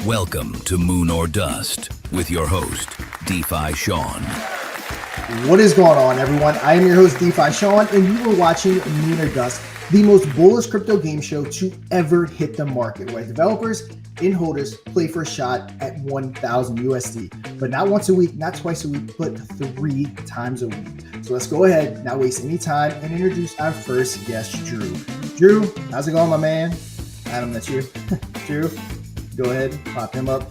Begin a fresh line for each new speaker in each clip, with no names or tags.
Welcome to Moon or Dust with your host, DeFi Shaun.
What is going on, everyone? I am your host, DeFi Shaun, and you are watching Moon or Dust, the most bullish crypto game show to ever hit the market, where developers and holders play for a shot at 1,000 USD, but not once a week, not twice a week, but 3 times a week. So let's go ahead, not waste any time, and introduce our first guest, Drew. Drew, how's it going, my man? Adam, that's you. Drew, go ahead, pop him up.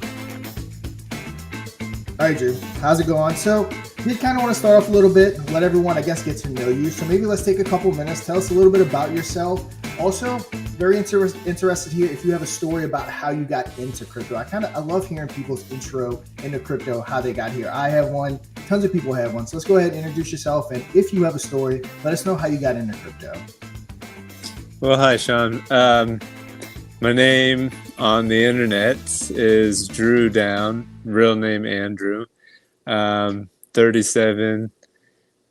All right, Drew, how's it going? So we kind of want to start off a little bit, let everyone, I guess, get to know you. So maybe let's take a couple minutes, tell us a little bit about yourself. Also, very interested here if you have a story about how you got into crypto. I love hearing people's intro into crypto, how they got here. I have one, tons of people have one. So let's go ahead and introduce yourself. And if you have a story, let us know how you got into crypto.
Well, hi, Sean. My name on the internet is Drew Down, real name Andrew. 37.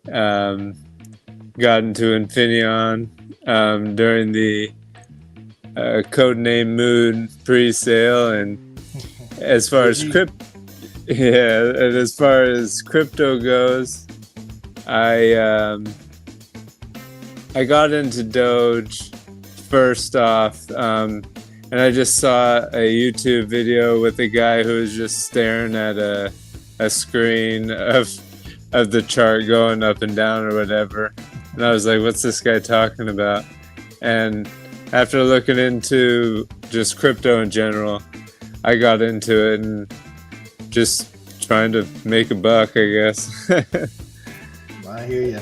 Got into Infineon during the codename Moon pre-sale, and as far as crypto goes, I got into Doge first off, and I just saw a YouTube video with a guy who was just staring at a screen of the chart going up and down or whatever, and I was like, what's this guy talking about? And after looking into just crypto in general, I got into it and just trying to make a buck, I guess.
I hear you.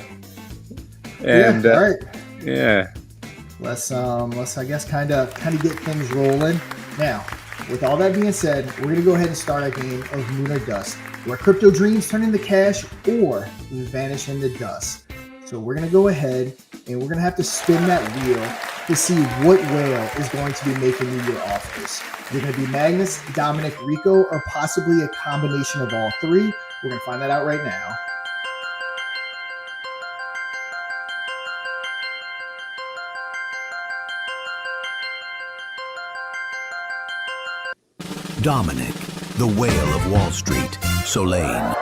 And
all right.
Yeah.
Let's I guess kind of get things rolling. Now, with all that being said, we're gonna go ahead and start our game of Moon or Dust, where crypto dreams turn into cash or vanish into dust. So we're gonna go ahead and we're gonna have to spin that wheel to see what whale is going to be making you your offers. You're gonna be Magnus, Dominic, Rico, or possibly a combination of all three. We're gonna find that out right now.
Dominic, the whale of Wall Street, Solane.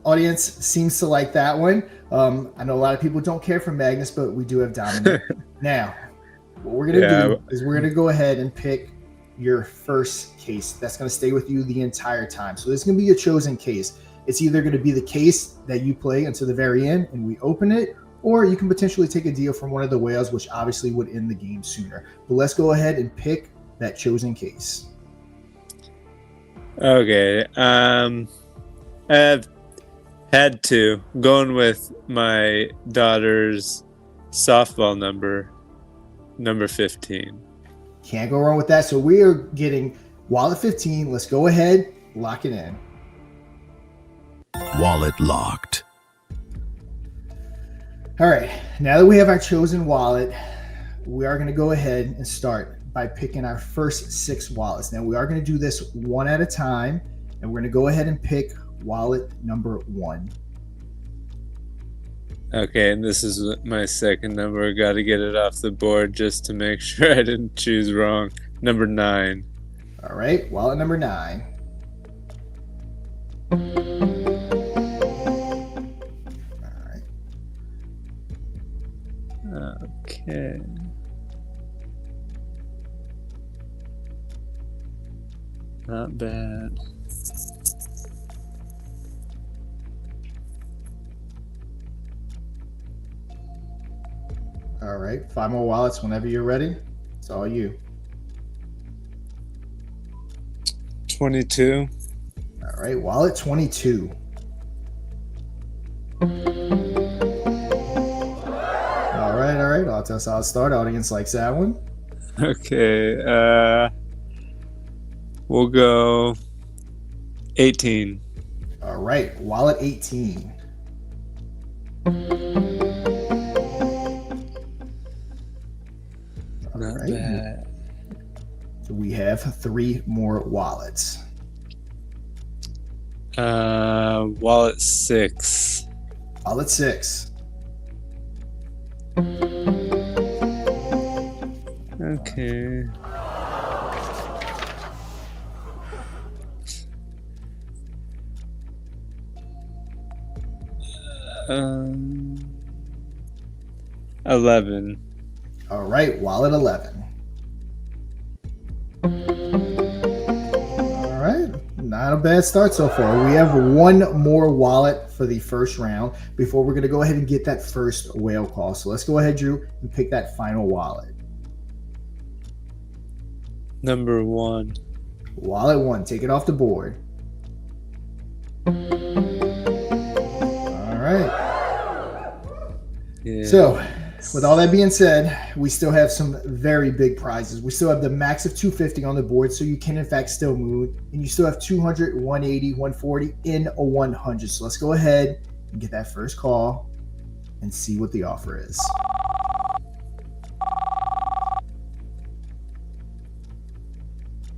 Audience seems to like that one. I know a lot of people don't care for Magnus, but we do have Dominic. Now, what we're going to do is we're going to go ahead and pick your first case. That's going to stay with you the entire time. So this is going to be your chosen case. It's either going to be the case that you play until the very end and we open it, or you can potentially take a deal from one of the whales, which obviously would end the game sooner. But let's go ahead and pick that chosen case.
Okay. I've had to going with my daughter's softball number 15.
Can't go wrong with that. So we are getting wallet 15. Let's go ahead, lock it in.
Wallet locked.
All right. Now that we have our chosen wallet, we are going to go ahead and start by picking our first 6 wallets. Now we are going to do this one at a time, and we're going to go ahead and pick wallet number 1.
Okay, and this is my second number. I got to get it off the board just to make sure I didn't choose wrong. Number 9.
All right, wallet number 9. All right.
Okay. Not bad.
All right, 5 more wallets whenever you're ready. It's all you.
22.
All right, wallet 22. All right. I'll start. Audience likes that one.
Okay. We'll go 18.
All right, wallet 18.
Not bad.
So we have 3 more wallets.
Wallet 6.
Wallet 6.
Okay. 11.
All right, wallet 11. All right, not a bad start so far. We have one more wallet for the first round before we're going to go ahead and get that first whale call. So let's go ahead, Drew, and pick that final wallet.
Number 1.
Wallet 1, take it off the board. All right.
Yeah.
So, with all that being said, we still have some very big prizes. We still have the max of 250 on the board, so you can in fact still move. And you still have 200, 180, 140, in a 100. So let's go ahead and get that first call and see what the offer is.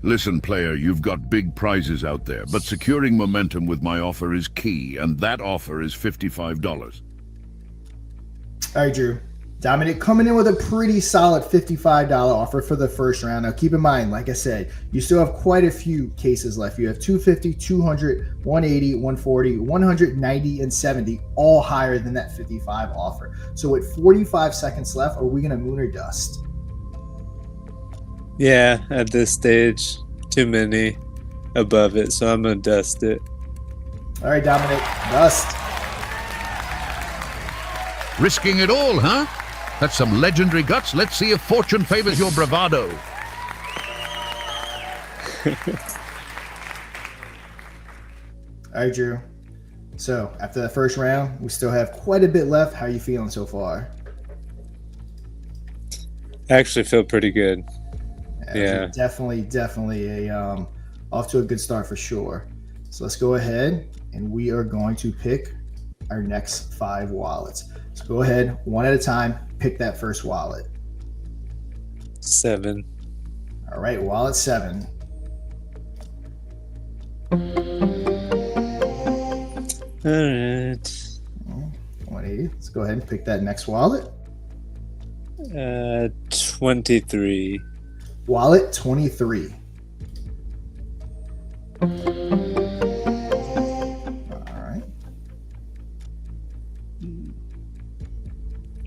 Listen, player, you've got big prizes out there, but securing momentum with my offer is key, and that offer is $55.
All right, Drew. Dominic coming in with a pretty solid $55 offer for the first round. Now, keep in mind, like I said, you still have quite a few cases left. You have 250, 200, 180, 140, 190, and 70, all higher than that 55 offer. So with 45 seconds left, are we going to moon or dust?
Yeah, at this stage, too many above it, so I'm going to dust it.
All right, Dominic, dust.
Risking it all, huh? That's some legendary guts. Let's see if fortune favors your bravado.
All right, Drew. So after the first round, we still have quite a bit left. How are you feeling so far?
I actually feel pretty good. Yeah.
Definitely a off to a good start for sure. So let's go ahead and we are going to pick our next 5 wallets. So go ahead, one at a time, pick that first wallet.
7.
All right, wallet 7.
All right.
180. Let's go ahead and pick that next wallet.
23.
Wallet 23. All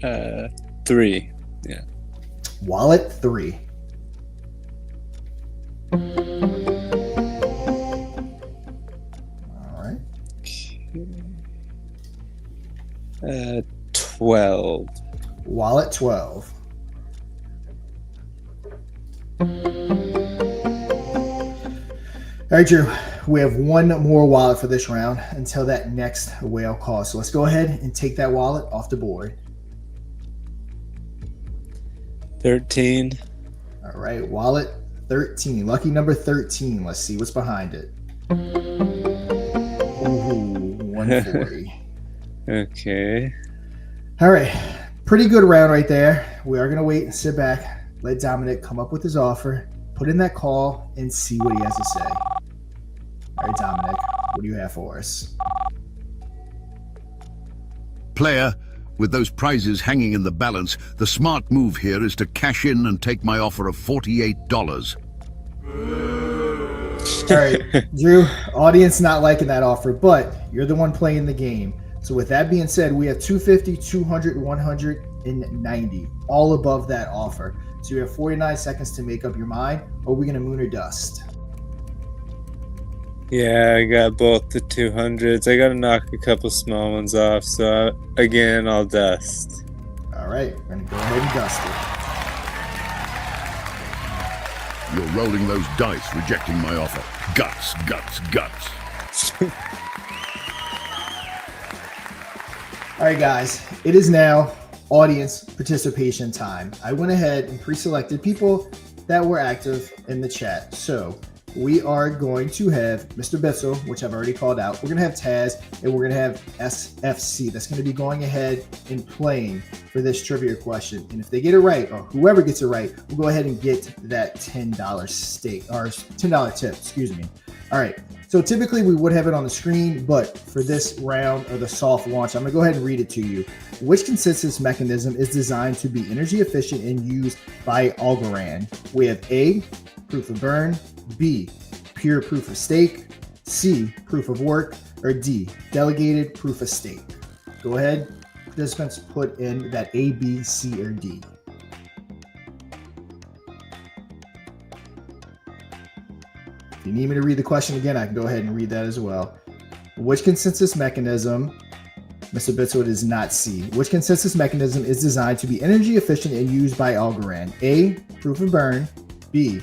right.
3. Yeah.
Wallet 3. All right.
12.
Wallet 12. All right, Drew. We have one more wallet for this round until that next whale call. So let's go ahead and take that wallet off the board.
13.
All right, wallet 13. Lucky number 13. Let's see what's behind it. Ooh, 140.
Okay.
All right, pretty good round right there. We are going to wait and sit back, let Dominic come up with his offer, put in that call, and see what he has to say. All right, Dominic, what do you have for us?
Player, with those prizes hanging in the balance, the smart move here is to cash in and take my offer of $48.
All right, Drew, audience not liking that offer, but you're the one playing the game. So with that being said, we have 250, 200, 190, all above that offer. So you have 49 seconds to make up your mind. Are we going to moon or dust?
Yeah, I got both the 200s. I got to knock a couple small ones off. So again, I'll dust.
All right, we're going to go ahead and dust it.
You're rolling those dice, rejecting my offer. Guts, guts, guts.
All right, guys, it is now audience participation time. I went ahead and pre-selected people that were active in the chat. So we are going to have Mr. Bitzel, which I've already called out. We're going to have Taz, and we're going to have SFC. That's going to be going ahead and playing for this trivia question. And if they get it right, or whoever gets it right, we'll go ahead and get that $10 stake, or $10 tip, excuse me. All right. So typically we would have it on the screen, but for this round or the soft launch, I'm going to go ahead and read it to you. Which consensus mechanism is designed to be energy efficient and used by Algorand? We have A, proof of burn, B, pure proof of stake, C, proof of work, or D, delegated proof of stake. Go ahead, participants, put in that A, B, C, or D. If you need me to read the question again, I can go ahead and read that as well. Which consensus mechanism, Mr. Bitso, is not C. Which consensus mechanism is designed to be energy efficient and used by Algorand? A, proof of burn, B,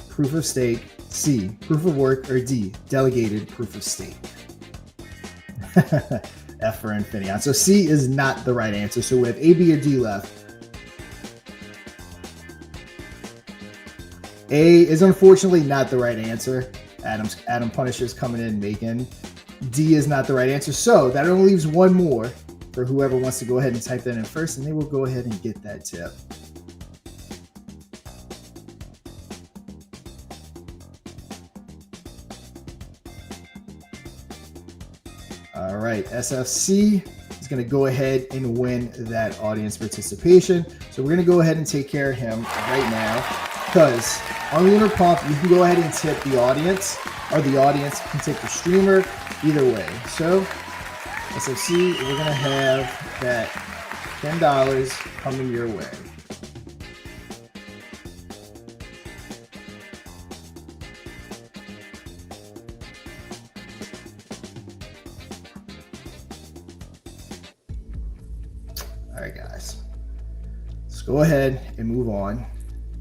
proof of stake, C, proof of work, or D, delegated proof of stake? F for Infineon. So C is not the right answer. So we have A, B, or D left. A is unfortunately not the right answer. Adam Punisher's coming in making. D is not the right answer. So that only leaves one more for whoever wants to go ahead and type that in first, and they will go ahead and get that tip. All right, SFC is going to go ahead and win that audience participation. So we're going to go ahead and take care of him right now, because on Lunar Pump, you can go ahead and tip the audience, or the audience can tip the streamer, either way. So SFC, we're going to have that $10 coming your way. All right, guys, let's go ahead and move on.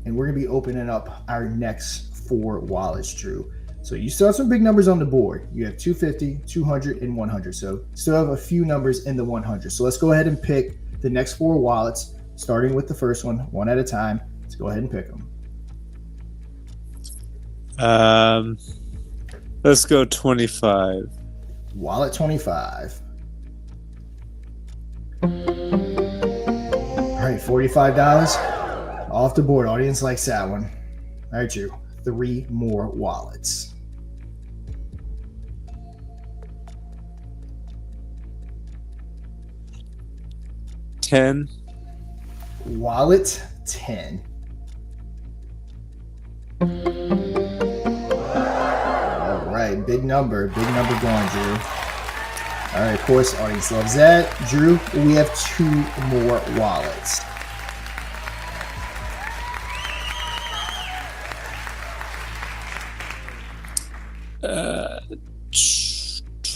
And we're going to be opening up our next 4 wallets, Drew. So you still have some big numbers on the board. You have 250, 200, and 100. So still have a few numbers in the 100. So let's go ahead and pick the next 4 wallets, starting with the first one at a time. Let's go ahead and pick them.
Let's go 25.
Wallet 25. All right, $45 off the board. Audience likes that one. All right, Drew. 3 more wallets.
$10.
Wallet 10. All right, big number going, Drew. All right, of course, audience loves that. Drew, we have 2 more wallets.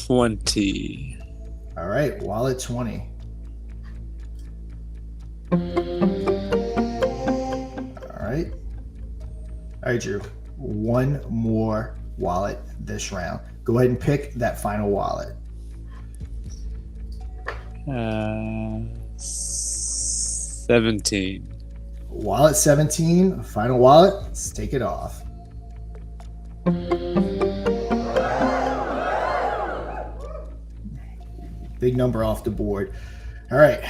$20.
All right, wallet 20. All right, Drew. 1 more wallet this round. Go ahead and pick that final wallet.
17.
Wallet 17, final wallet. Let's take it off. Big number off the board. All right.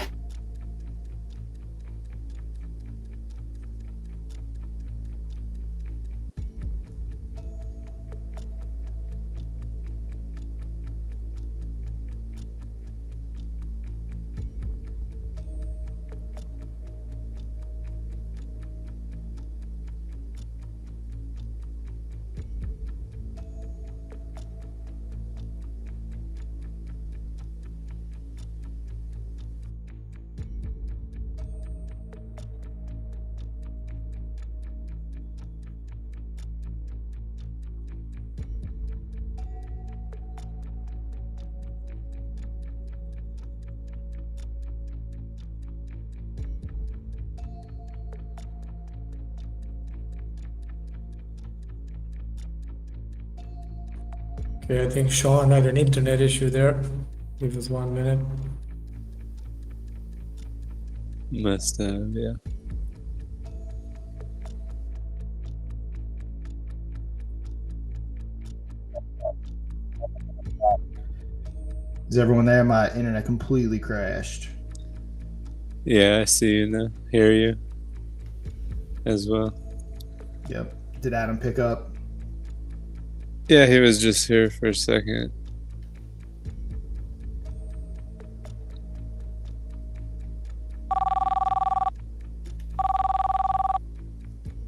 Okay, I think Sean had an internet issue there. Give us 1 minute.
Must have, yeah.
Is everyone there? My internet completely crashed.
Yeah, I see you now. Hear you as well.
Yep. Did Adam pick up?
Yeah, he was just here for a second.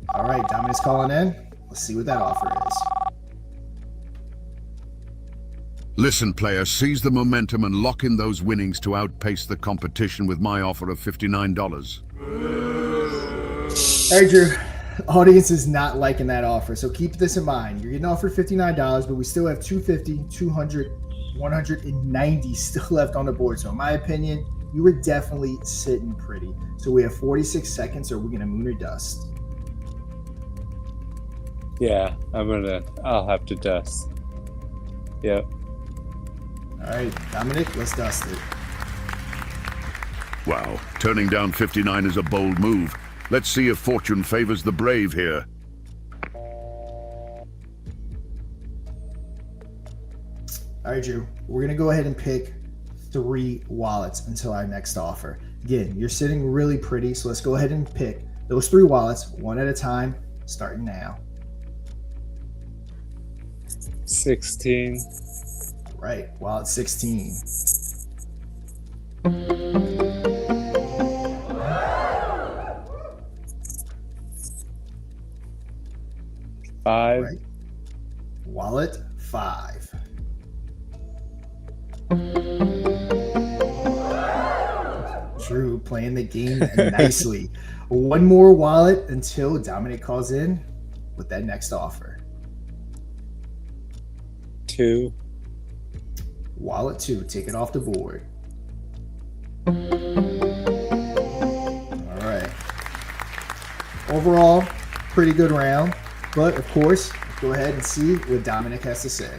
All right, Dominic's calling in. Let's see what that offer is.
Listen, player, seize the momentum and lock in those winnings to outpace the competition with my offer of $59.
All right, Drew. Audience is not liking that offer, so keep this in mind. You're getting offered $59, but we still have $250, $200, $190 still left on the board. So in my opinion, you were definitely sitting pretty. So we have 46 seconds. Are we going to moon or dust?
Yeah, I'll have to dust. Yep.
All right, Dominic, let's dust it.
Wow, turning down 59 is a bold move. Let's see if fortune favors the brave here.
All right, Drew, we're going to go ahead and pick 3 wallets until our next offer. Again, you're sitting really pretty, so let's go ahead and pick those 3 wallets one at a time, starting now.
16.
Right, wallet 16.
Five.
Right. Wallet 5. Drew playing the game nicely. One more wallet until Dominic calls in with that next offer.
2.
Wallet 2, take it off the board. All right. Overall, pretty good round. But of course, go ahead and see what Dominic has to say.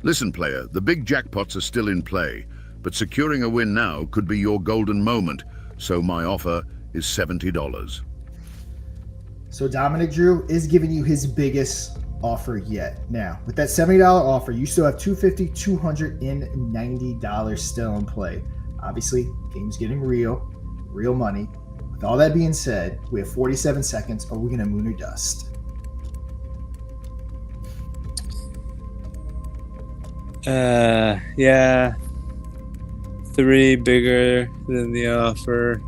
Listen, player, the big jackpots are still in play, but securing a win now could be your golden moment, so my offer is $70.
So Dominic, Drew, is giving you his biggest offer yet. Now, with that $70 offer, you still have $250, $290 still in play. Obviously, game's getting real money. With all that being said, we have 47 seconds. Are we going to moon or dust?
Yeah. 3 bigger than the offer.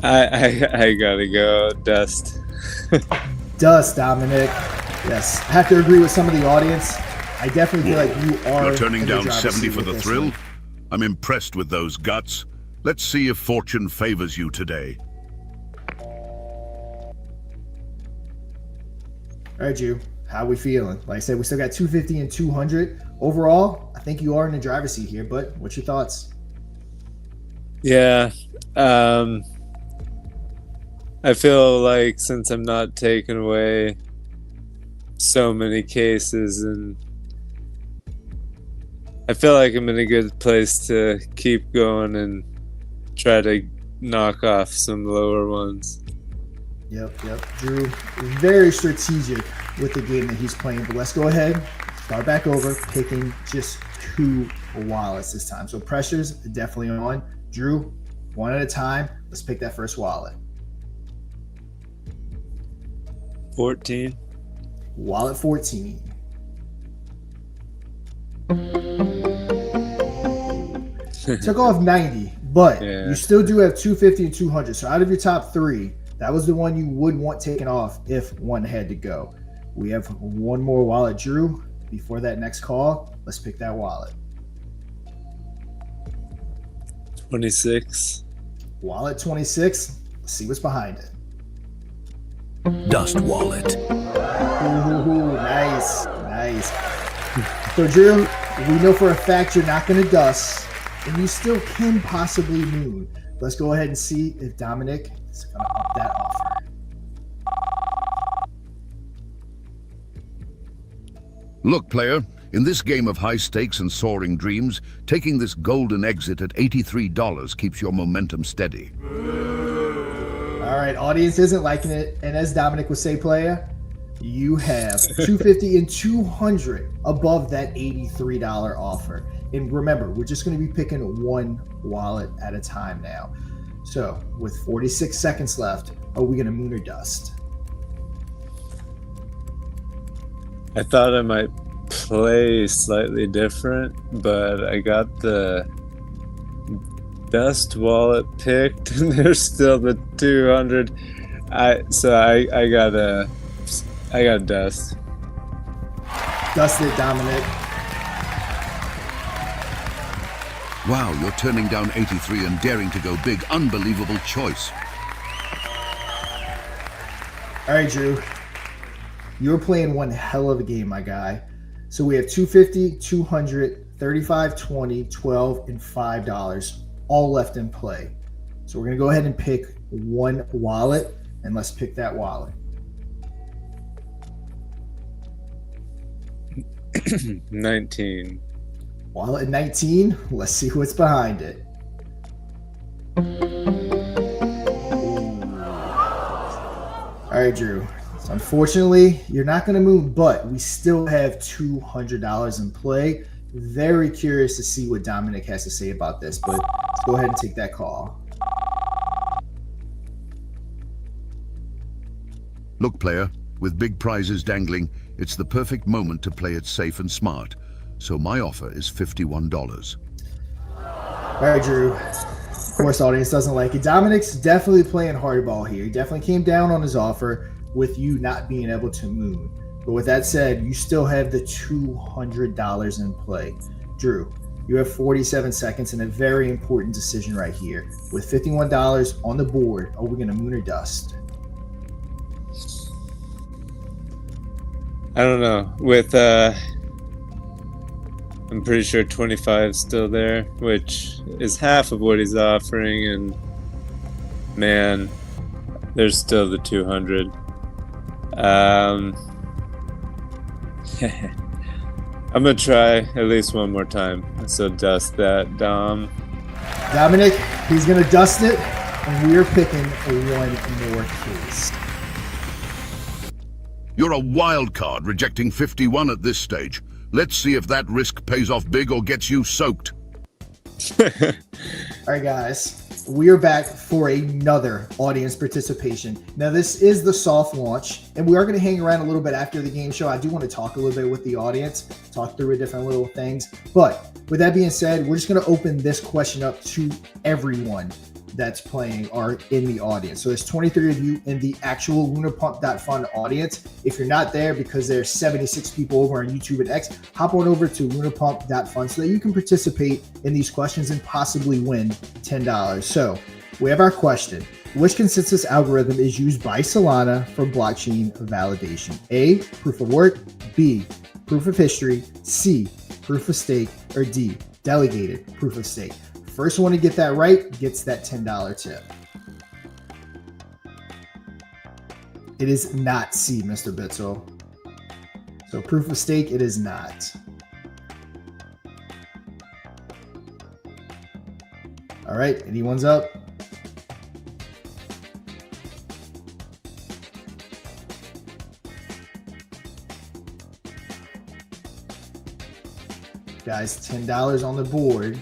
I gotta go dust.
Dust, Dominic. Yes, I have to agree with some of the audience. I definitely feel like you are.
You're turning
in the
down
driver's
70
seat
for
with
the
this
thrill?
one.
I'm impressed with those guts. Let's see if fortune favors you today.
All right, Drew. How we feeling? Like I said, we still got 250 and 200. Overall, I think you are in the driver's seat here, but what's your thoughts?
Yeah. I feel like since I'm not taking away so many cases, and I feel like I'm in a good place to keep going and try to knock off some lower ones.
Yep. Drew, very strategic with the game that he's playing, but let's go ahead, start back over, picking just 2 wallets this time. So pressure's definitely on. Drew, one at a time. Let's pick that first wallet.
14.
Wallet 14. Took off 90, but
Yeah.
you still do have 250 and 200. So out of your top 3, that was the one you would want taken off if one had to go. We have one more wallet, Drew. Before that next call, let's pick that wallet.
26.
Wallet 26. Let's see what's behind it.
Dust wallet.
Ooh, nice. So, Drew, we know for a fact you're not going to dust, and you still can possibly moon. Let's go ahead and see if Dominic is going to up that offer.
Look, player, in this game of high stakes and soaring dreams, taking this golden exit at $83 keeps your momentum steady.
All right, audience isn't liking it. And as Dominic would say, player, you have 250 and 200 above that $83 offer. And remember, we're just going to be picking one wallet at a time now. So with 46 seconds left, are we going to moon or dust?
I thought I might play slightly different, but I got the dust wallet picked, and there's still the 200. I got a dust.
Dust it, Dominic.
Wow, you're turning down 83 and daring to go big. Unbelievable choice.
All right, Drew. You're playing one hell of a game, my guy. So we have 250, 200, 35, 20, 12, and $5 all left in play. So we're going to go ahead and pick one wallet, and let's pick that wallet.
19.
Wallet 19. Let's see what's behind it. All right, Drew. So unfortunately, you're not going to move, but we still have $200 in play. Very curious to see what Dominic has to say about this, but let's go ahead and take that call.
Look, player, with big prizes dangling, it's the perfect moment to play it safe and smart. So my offer is $51.
All right, Drew. Of course, audience doesn't like it. Dominic's definitely playing hardball here. He definitely came down on his offer with you not being able to moon. But with that said, you still have the $200 in play. Drew, you have 47 seconds and a very important decision right here. With $51 on the board, are we going to moon or dust?
I don't know. With I'm pretty sure 25 is still there, which is half of what he's offering, and man, there's still the 200. I'm gonna try at least one more time. So dust that, Dom.
Dominic, he's going to dust it, and we're picking one more case.
You're a wild card, rejecting 51 at this stage. Let's see if that risk pays off big or gets you soaked.
All right, guys, we are back for another audience participation. Now, this is the soft launch, and we are going to hang around a little bit after the game show. I do want to talk a little bit with the audience, talk through different little things. But with that being said, we're just going to open this question up to everyone that's playing or in the audience. So there's 23 of you in the actual LunarPump.Fun audience. If you're not there, because there's 76 people over on YouTube and X, hop on over to LunarPump.Fun so that you can participate in these questions and possibly win $10. So we have our question. Which consensus algorithm is used by Solana for blockchain validation? A, proof of work, B, proof of history, C, proof of stake, or D, delegated proof of stake? First one to get that right gets that $10 tip. It is not C, Mr. Bitzel. So proof of stake, it is not. All right, anyone's up? Guys, $10 on the board.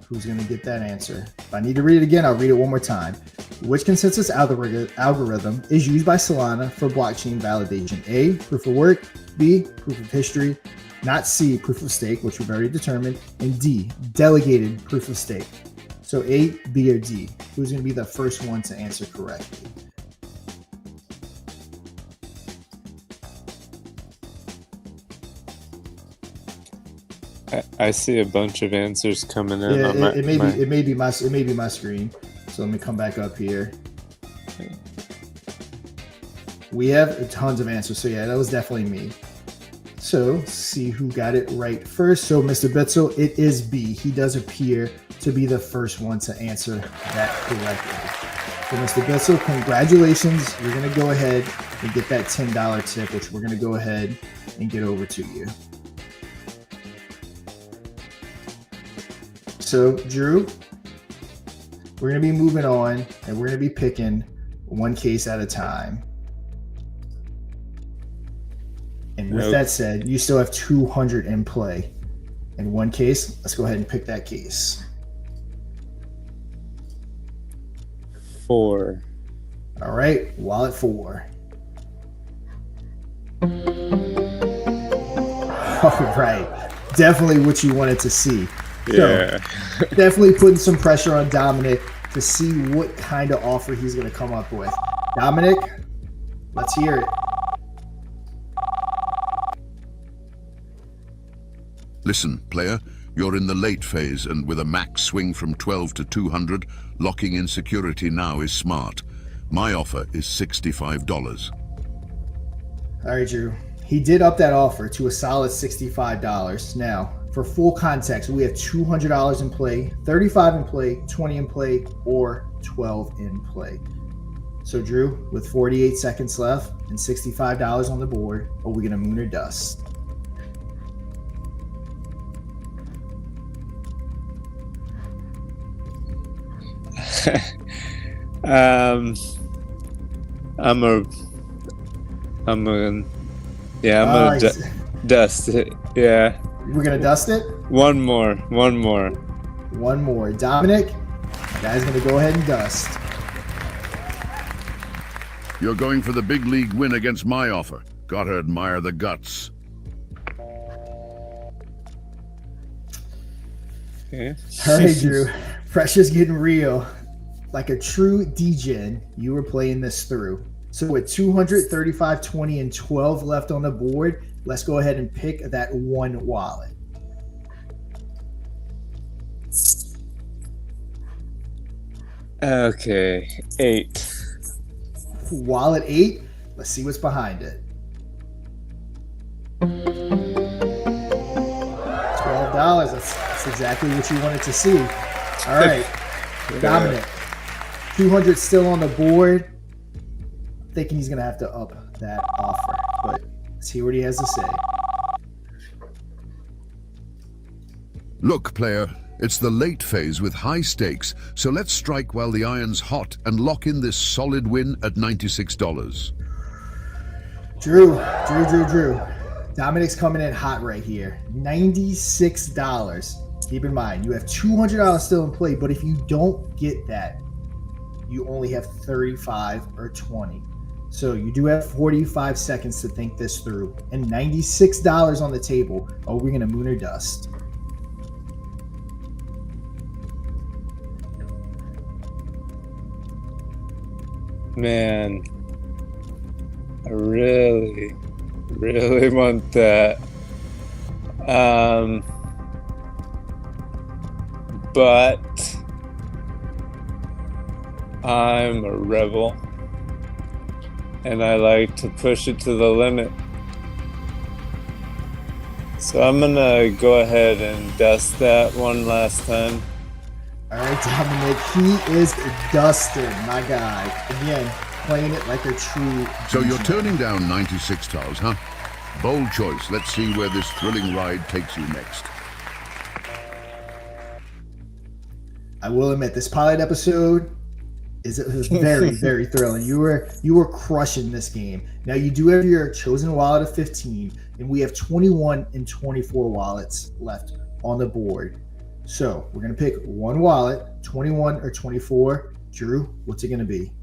Who's going to get that answer? If I need to read it again, I'll read it one more time. Which consensus algorithm is used by Solana for blockchain validation? A, proof of work, B, proof of history, not C, proof of stake, which we've already determined, and D, delegated proof of stake. So A, B, or D? Who's going to be the first one to answer correctly?
I see a bunch of answers coming in.
Yeah, it may be my screen. So let me come back up here. We have tons of answers. So yeah, that was definitely me. So see who got it right first. So Mr. Bitzel, it is B. He does appear to be the first one to answer that correctly. So Mr. Bitzel, congratulations. You're going to go ahead and get that $10 tip, which we're going to go ahead and get over to you. So, Drew, we're going to be moving on, and we're going to be picking one case at a time. And with that said, you still have 200 in play. In one case, let's go ahead and pick that case.
4.
All right, wallet 4. All right, definitely what you wanted to see.
Yeah.
So, definitely putting some pressure on Dominic to see what kind of offer he's going to come up with. Dominic, let's hear it.
Listen, player, you're in the late phase, and with a max swing from 12 to 200, locking in security now is smart. My offer is $65.
All right, Drew. He did up that offer to a solid $65. Now, for full context, we have $200 in play, $35 in play, $20 in play, or $12 in play. So, Drew, with 48 seconds left and $65 on the board, are we going to moon or dust?
I'm gonna dust it. Yeah.
We're gonna dust it.
One more.
Dominic, guy's gonna go ahead and dust.
You're going for the big league win against my offer. Gotta admire the guts.
Okay.
All right, Drew. Pressure's getting real. Like a true degen, you were playing this through. So with 235, 20, and 12 left on the board, let's go ahead and pick that one wallet.
Okay, 8.
Wallet 8. Let's see what's behind it. $12. That's exactly what you wanted to see. All right, Dominic. 200 still on the board. Thinking he's gonna have to up that offer, but let's see what he has to say.
Look, player, it's the late phase with high stakes, so let's strike while the iron's hot and lock in this solid win at $96.
Drew. Dominic's coming in hot right here. $96. Keep in mind, you have $200 still in play, but if you don't get that, you only have 35 or 20. So you do have 45 seconds to think this through. And $96 on the table. Oh, we're going to moon or dust.
Man, I really want that. But I'm a rebel, and I like to push it to the limit. So I'm gonna go ahead and dust that one last time.
All right, Dominic, he is dusted, my guy. Again, playing it like a true
So you're
degen.
turning down $96, huh? Bold choice. Let's see where this thrilling ride takes you next.
I will admit, this pilot episode is very, very thrilling. You were crushing this game. Now you do have your chosen wallet of 15, and we have 21 and 24 wallets left on the board. So we're gonna pick one wallet, 21 or 24. Drew, what's it gonna be?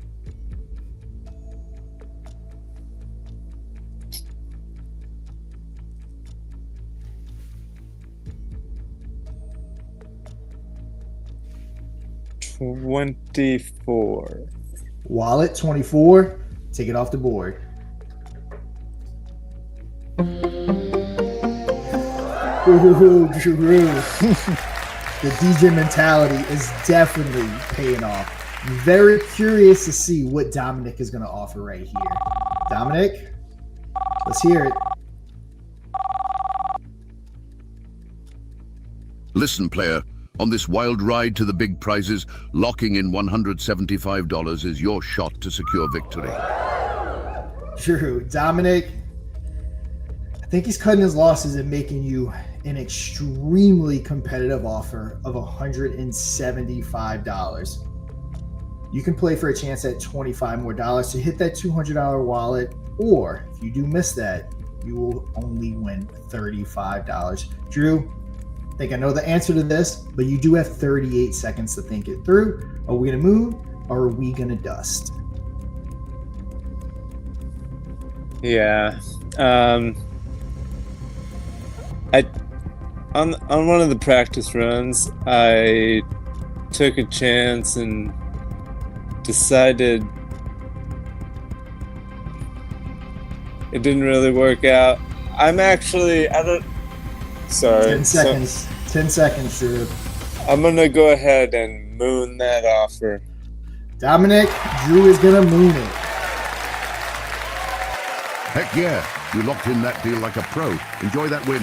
$24.
Wallet 24. Take it off the board. Ooh, Drew. The DJ mentality is definitely paying off. Very curious to see what Dominic is going to offer right here. Dominic, let's hear it.
Listen, player, on this wild ride to the big prizes, locking in $175 is your shot to secure victory.
Drew, Dominic, I think he's cutting his losses and making you an extremely competitive offer of $175. You can play for a chance at $25 more to hit that $200 wallet, or if you do miss that, you will only win $35. Drew, I think I know the answer to this, but you do have 38 seconds to think it through. Are we going to move, or are we going to dust?
Yeah. On one of the practice runs, I took a chance and decided it didn't really work out. Sorry.
10 seconds. 10 seconds, Drew.
I'm gonna go ahead and moon that offer.
Dominic, Drew is gonna moon it.
Heck yeah, you locked in that deal like a pro. Enjoy that win.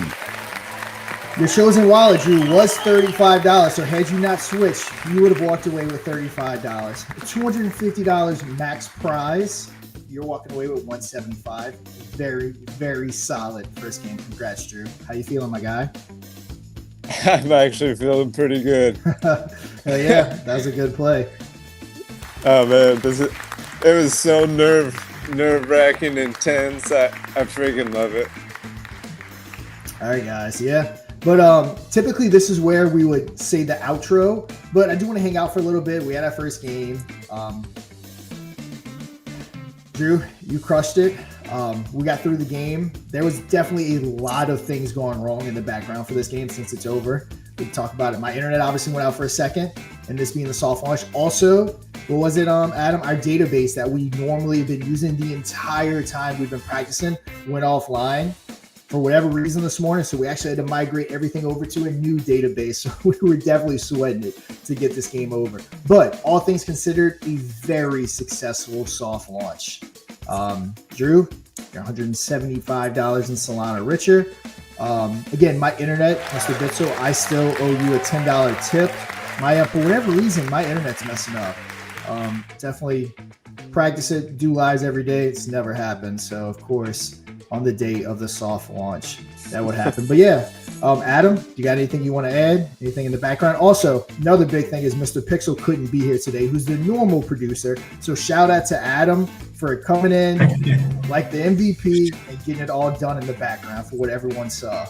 Your chosen wallet, Drew, was $35. So had you not switched, you would have walked away with $35. $250 max prize. You're walking away with $175. Very, very solid first game. Congrats, Drew. How you feeling, my guy?
I'm actually feeling pretty good.
Hell yeah, that was a good play.
Oh man, it was so nerve-wracking, intense. I freaking love it.
All right, guys. Yeah. But typically this is where we would say the outro, but I do want to hang out for a little bit. We had our first game. Drew, you crushed it. We got through the game. There was definitely a lot of things going wrong in the background for this game since it's over. We can talk about it. My internet obviously went out for a second, and this being the soft launch. Also, what was it, Adam? Our database that we normally have been using the entire time we've been practicing went offline for whatever reason this morning. So we actually had to migrate everything over to a new database. So we were definitely sweating it to get this game over. But all things considered, a very successful soft launch. Drew, you're $175 in Solana richer. Again, my internet, Mr. Bitso, I still owe you a $10 tip. For whatever reason, my internet's messing up. Definitely practice it, do lives every day. It's never happened. So, of course, on the day of the soft launch, that would happen. But yeah, Adam, you got anything you want to add? Anything in the background? Also, another big thing is Mr. Pixel couldn't be here today, who's the normal producer. So shout out to Adam for coming in like the MVP and getting it all done in the background for what everyone saw.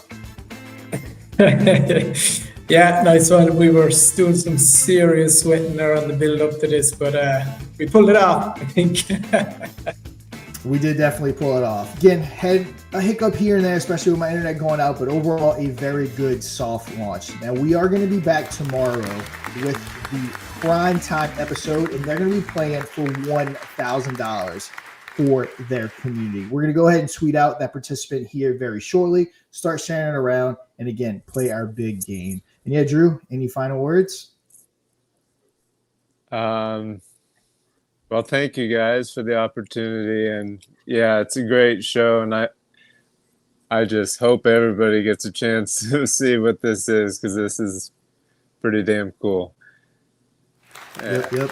Yeah, nice one. We were doing some serious sweating there on the build up to this, but we pulled it off, I think.
We did definitely pull it off. Again, had a hiccup here and there, especially with my internet going out, but overall a very good soft launch. Now we are going to be back tomorrow with the prime time episode, and they're going to be playing for $1,000 for their community. We're going to go ahead and tweet out that participant here very shortly, start sharing it around, and again, play our big game. And yeah, Drew, any final words?
Well, thank you guys for the opportunity, and yeah, it's a great show, and I just hope everybody gets a chance to see what this is, because this is pretty damn cool. Yeah.
Yep.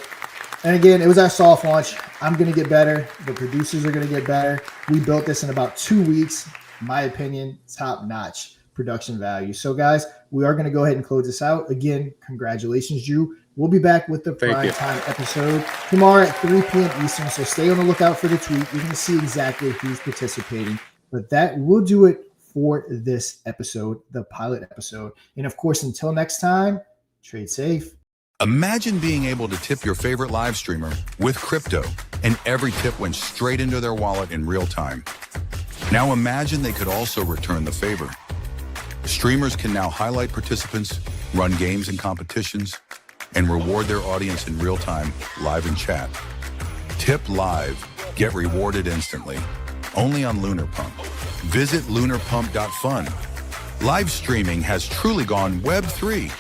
And again, it was our soft launch. I'm going to get better. The producers are going to get better. We built this in about 2 weeks. In my opinion, top-notch production value. So, guys, we are going to go ahead and close this out. Again, congratulations, Drew. We'll be back with the prime time episode tomorrow at 3 p.m. Eastern. So stay on the lookout for the tweet. You're going to see exactly who's participating. But that will do it for this episode, the pilot episode. And of course, until next time, trade safe.
Imagine being able to tip your favorite live streamer with crypto, and every tip went straight into their wallet in real time. Now imagine they could also return the favor. Streamers can now highlight participants, run games and competitions, and reward their audience in real time, live in chat. Tip live, get rewarded instantly. Only on LunarPump. Visit LunarPump.Fun. Live streaming has truly gone Web3.